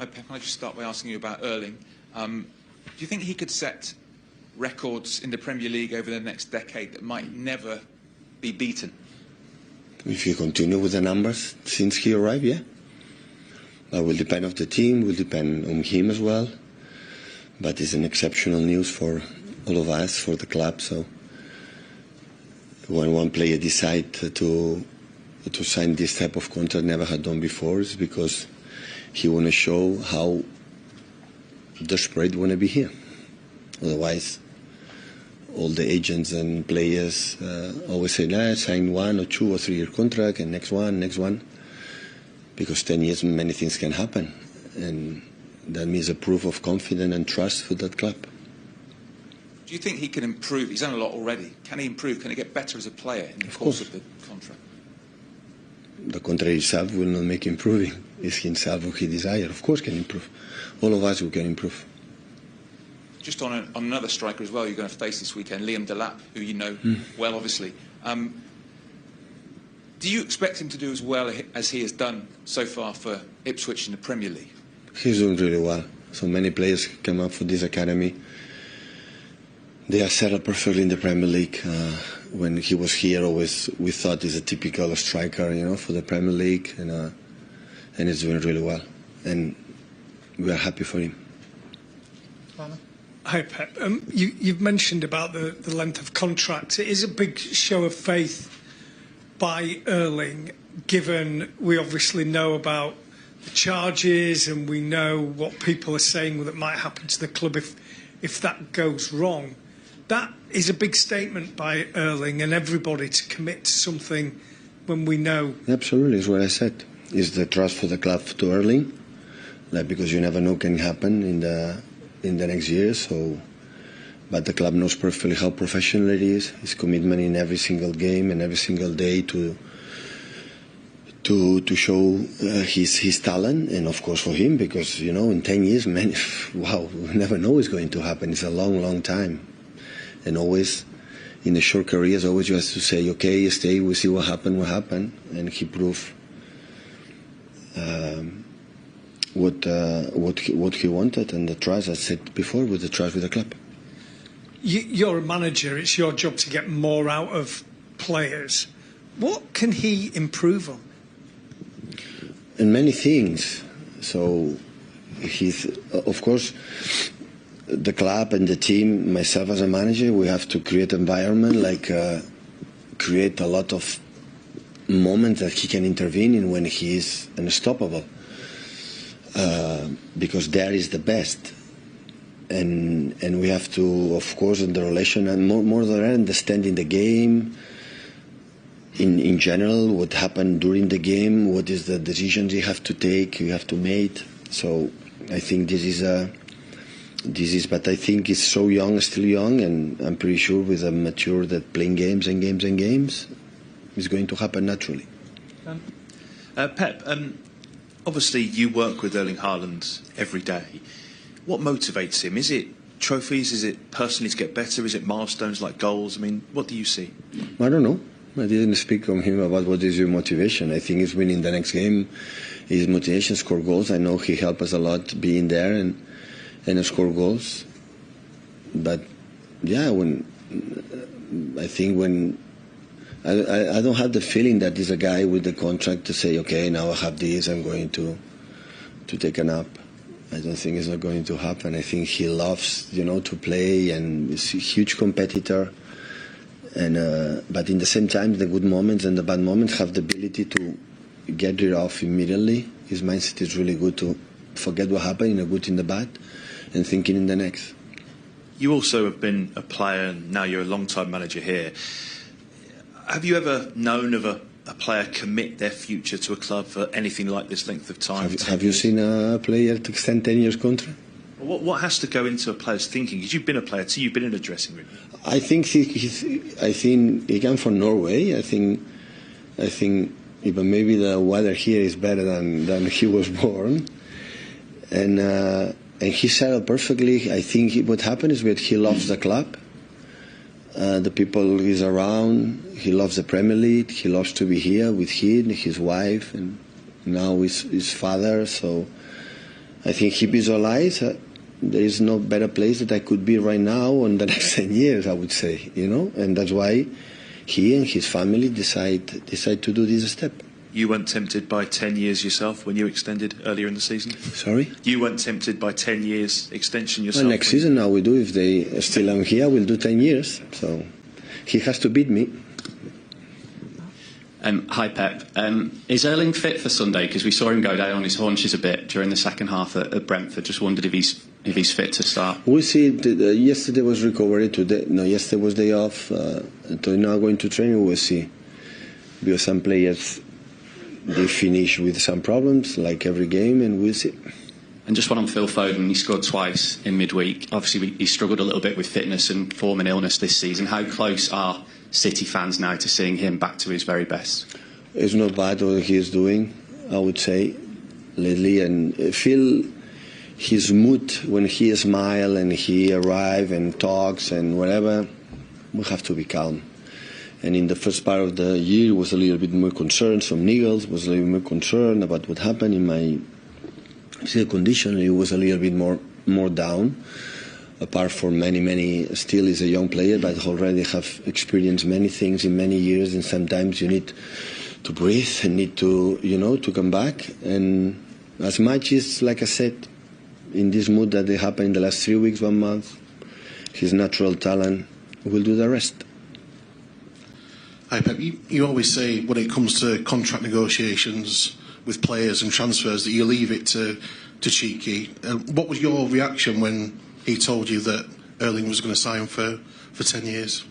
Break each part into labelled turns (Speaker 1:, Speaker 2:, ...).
Speaker 1: Hi, Pep. Can I just start by asking you about Erling? Do you think he could set records in the Premier League over the next decade that might never be beaten?
Speaker 2: If you continue with the numbers since he arrived, yeah. That will depend on the team, will depend on him as well. But it's an exceptional news for all of us, for the club. So when one player decides to sign this type of contract never had done before, it's because he want to show how desperate want to be here. Otherwise, all the agents and players always say, nah, sign 1 or 2 or 3 year contract and next one. Because 10 years, many things can happen. And that means a proof of confidence and trust for that club.
Speaker 1: Do you think he can improve? He's done a lot already. Can he improve? Can he get better as a player in the course of the contract?
Speaker 2: The contract itself will not make improving. It's himself who he desires. Of course can improve. All of us who can improve.
Speaker 1: Just on another striker as well, you're going to face this weekend, Liam Delap, who you know well, obviously. Do you expect him to do as well as he has done so far for Ipswich in the Premier League?
Speaker 2: He's doing really well. So many players come up for this academy. They are set up perfectly in the Premier League. When he was here, always we thought he's a typical striker, for the Premier League, and he's doing really well. And we are happy for him.
Speaker 3: Hi, Pep. You've mentioned about the length of contracts. It is a big show of faith by Erling, given we obviously know about the charges and we know what people are saying that might happen to the club if that goes wrong. That is a big statement by Erling and everybody to commit to something when we know.
Speaker 2: Absolutely, is what I said. Is the trust for the club to Erling, because you never know what can happen in the next year. So, but the club knows perfectly how professional it is. His commitment in every single game and every single day to show his talent, and of course for him, because in 10 years, man, wow, we never know what's going to happen. It's a long time, and always in the short careers, always you have to say, okay, stay, we'll see what happened, and he proved what he wanted, and the trust, I said before, with the trust with the club.
Speaker 3: You're a manager. It's your job to get more out of players. What can he improve on?
Speaker 2: And many things. So he's, of course, the club and the team, myself as a manager, we have to create environment, create a lot of moments that he can intervene in when he is unstoppable. Because there is the best. And we have to, of course, in the relation and more than that, understanding the game in general, what happened during the game, what is the decisions you have to take, you have to make. So I think this is, but I think he's so young, still young, and I'm pretty sure with a mature that playing games and games and games is going to happen naturally.
Speaker 4: Pep, obviously you work with Erling Haaland every day. What motivates him? Is it trophies? Is it personally to get better? Is it milestones like goals? I mean, what do you see?
Speaker 2: I don't know. I didn't speak on him about what is your motivation. I think it's winning the next game. His motivation, score goals. I know he helped us a lot being there and score goals. But yeah, I don't have the feeling that he's a guy with the contract to say, okay, now I have this, I'm going to take a nap. I don't think it's not going to happen. I think he loves, to play, and is a huge competitor. And but in the same time, the good moments and the bad moments have the ability to get rid of immediately. His mindset is really good to forget what happened, in the good, in the bad, and thinking in the next.
Speaker 4: You also have been a player, and now you're a long-time manager here. Have you ever known of a player commit their future to a club for anything like this length of time?
Speaker 2: Have you seen a player to extend 10 years contract?
Speaker 4: What has to go into a player's thinking? Because you've been a player too, you've been in a dressing room.
Speaker 2: I think he came from Norway. I think even maybe the weather here is better than he was born, and he settled perfectly. I think what happened is that he loves the club. The people he's around, he loves the Premier League, he loves to be here with him, his wife, and now his father. So I think he visualized there is no better place that I could be right now in the next 10 years, I would say, and that's why he and his family decide to do this step.
Speaker 4: You weren't tempted by 10 years yourself when you extended earlier in the season?
Speaker 2: Sorry?
Speaker 4: You weren't tempted by 10 years extension yourself?
Speaker 2: Well, next season now we do. If they still am here, we'll do 10 years. So he has to beat me.
Speaker 5: Hi Pep. Is Erling fit for Sunday? Because we saw him go down on his haunches a bit during the second half at Brentford. Just wondered if he's fit to start.
Speaker 2: We'll see. Yesterday was recovery. Yesterday was day off. They're now going to training. We'll see. Because some players they finish with some problems, like every game, and we'll see.
Speaker 5: And just one on Phil Foden. He scored twice in midweek. Obviously, he struggled a little bit with fitness and form and illness this season. How close are City fans now to seeing him back to his very best?
Speaker 2: It's not bad what he is doing, I would say, lately. And I feel his mood when he smiles and he arrives and talks and whatever, we have to be calm. And in the first part of the year, was a little bit more concerned. Some niggles, was a little more concerned about what happened in my physical condition. He was a little bit more down. Apart from many, still is a young player, but already have experienced many things in many years, and sometimes you need to breathe and need to, to come back. And as much as, like I said, in this mood that they happened in the last 3 weeks, 1 month, his natural talent will do the rest.
Speaker 6: Hi Pep, you always say when it comes to contract negotiations with players and transfers that you leave it to Cheeky. What was your reaction when he told you that Erling was going to sign for 10 years?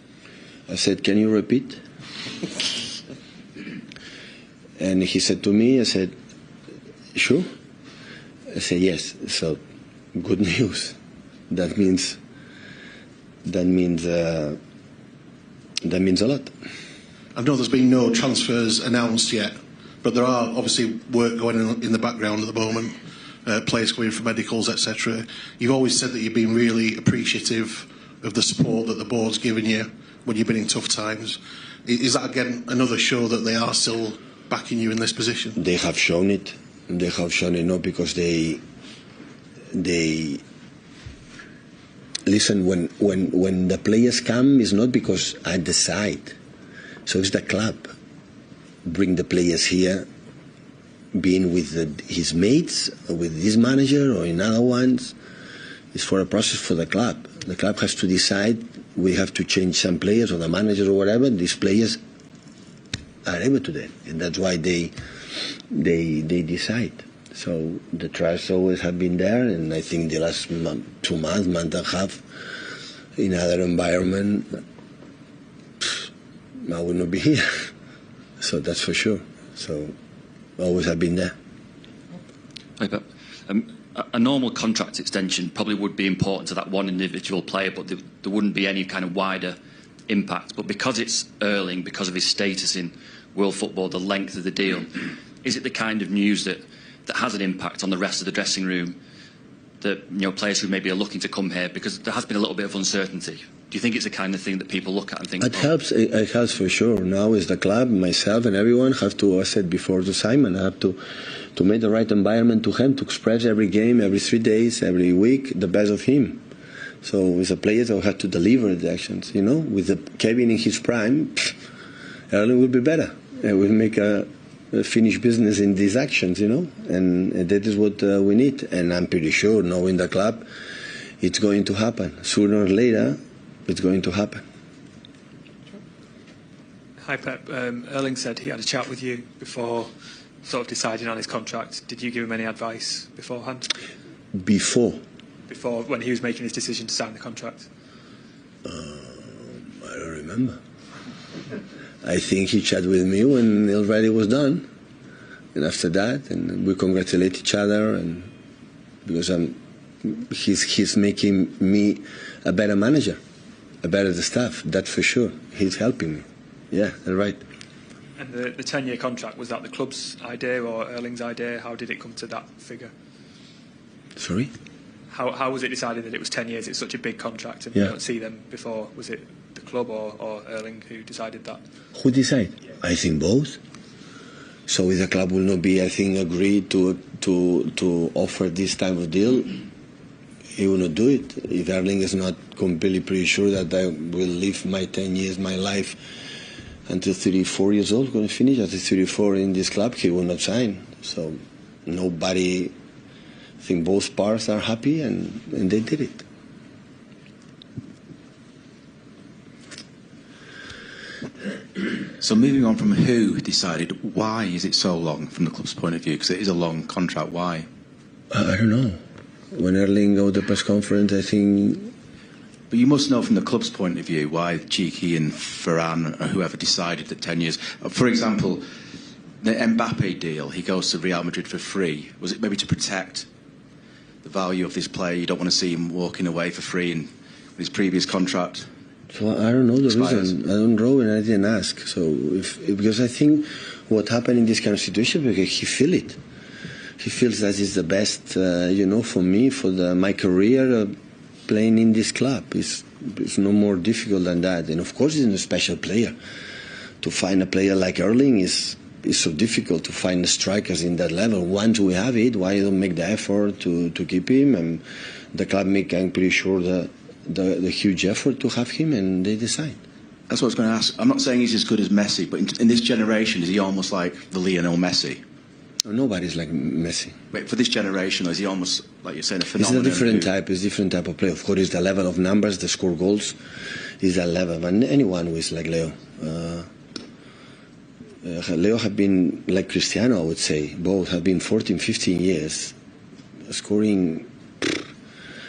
Speaker 2: I said, can you repeat? And he said to me, I said, sure? I said, yes. So, good news. That means a lot.
Speaker 6: I know there's been no transfers announced yet, but there are obviously work going on in the background at the moment. Players coming for medicals, etc. You've always said that you've been really appreciative of the support that the board's given you when you've been in tough times. Is that again another show that they are still backing you in this position?
Speaker 2: They have shown it. They have shown it not because they listen. When the players come, it's not because I decide. So it's the club bring the players here. Being with his mates, with this manager or in other ones, it's for a process for the club. The club has to decide, we have to change some players or the manager or whatever, these players are able to do it. And that's why they decide. So the trust always have been there, and I think the last 2 months, month and a half, in other environment, I would not be here. So that's for sure. So always have been there.
Speaker 5: Hi, Pep. A normal contract extension probably would be important to that one individual player, but there wouldn't be any kind of wider impact. But because it's Erling, because of his status in world football, the length of the deal, is it the kind of news that has an impact on the rest of the dressing room, that players who maybe are looking to come here, because there has been a little bit of uncertainty? Do you think it's the kind of thing that people look at and think? It
Speaker 2: helps for sure. Now is the club, myself and everyone have to, as I said before to Simon, I have to make the right environment to him, to express every game, every 3 days, every week, the best of him. So with the players I have to deliver the actions, with Kevin in his prime, Erling will be better. We'll make a finish business in these actions, and that is what we need. And I'm pretty sure, knowing the club, it's going to happen. Sooner or later, it's going to happen.
Speaker 7: Hi Pep, Erling said he had a chat with you before sort of deciding on his contract. Did you give him any advice beforehand?
Speaker 2: Before,
Speaker 7: when he was making his decision to sign the contract?
Speaker 2: I don't remember. I think he chatted with me when it already was done, and after that, and we congratulate each other, and because he's making me a better manager, a better staff. That's for sure. He's helping me. Yeah, right.
Speaker 7: And the 10-year contract, was that the club's idea or Erling's idea? How did it come to that figure?
Speaker 2: Sorry?
Speaker 7: How was it decided that it was 10 years? It's such a big contract, and we don't see them before. Was it the club or Erling who decided that?
Speaker 2: Who decided? I think both. So if the club will not be, I think, agreed to offer this type of deal, he will not do it. If Erling is not completely pretty sure that I will live my 10 years, my life, until 34 years old, going to finish at 34 in this club, he will not sign. So nobody, I think both parts are happy, and they did it.
Speaker 8: So moving on from who decided, why is it so long from the club's point of view? Because it is a long contract. Why?
Speaker 2: I don't know. When Erling go to the press conference, I think.
Speaker 8: But you must know from the club's point of view why Cheeky and Ferran or whoever decided that 10 years. For example, the Mbappe deal, he goes to Real Madrid for free. Was it maybe to protect the value of this player? You don't want to see him walking away for free in his previous contract?
Speaker 2: So I don't know the
Speaker 8: expires.
Speaker 2: reason. I don't know, and I didn't ask. So because I think what happened in this kind of situation, because he feel it. He feels that it's the best, for me, for my career, playing in this club. It's no more difficult than that. And of course, he's a special player. To find a player like Erling is so difficult to find strikers in that level. Once we have it, why don't make the effort to keep him? And the club make, I'm pretty sure, the huge effort to have him, and they decide.
Speaker 8: That's what I was going to ask. I'm not saying he's as good as Messi, but in this generation, is he almost like the Lionel Messi?
Speaker 2: Nobody's like Messi.
Speaker 8: Wait, for this generation, is he almost, like you're saying, a phenomenon?
Speaker 2: It's a different type. It's a different type of play. Of course, it's the level of numbers, the score goals, is that level. But anyone who is like Leo. Leo have been like Cristiano, I would say. Both have been 14, 15 years, scoring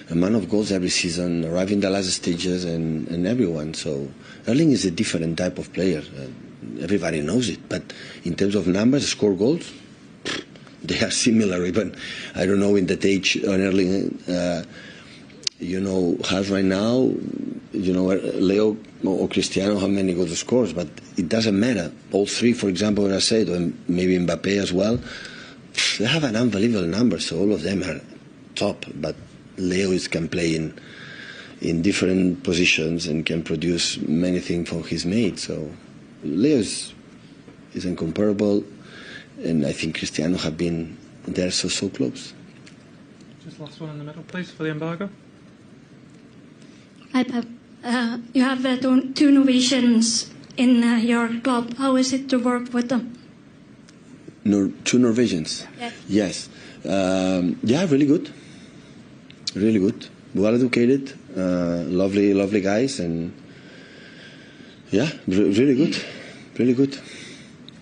Speaker 2: a man of goals every season, arriving the last stages, and everyone. So Erling is a different type of player. Everybody knows it. But in terms of numbers, score goals, they are similar. Even I don't know in that age Erling, has right now. Leo or Cristiano how many goals scores, but it doesn't matter. All three, for example, as I said, and maybe Mbappe as well, they have an unbelievable number. So all of them are top. But Leo can play in different positions and can produce many things for his mate. So Leo is incomparable. And I think Cristiano have been there so close.
Speaker 7: Just last one in the middle, please, for the embargo.
Speaker 9: Hi, Pep. You have two Norwegians in your club. How is it to work with them?
Speaker 2: Two Norwegians?
Speaker 9: Yes.
Speaker 2: Yeah, really good. Really good. Well educated. Lovely guys. And yeah, really good. Really good.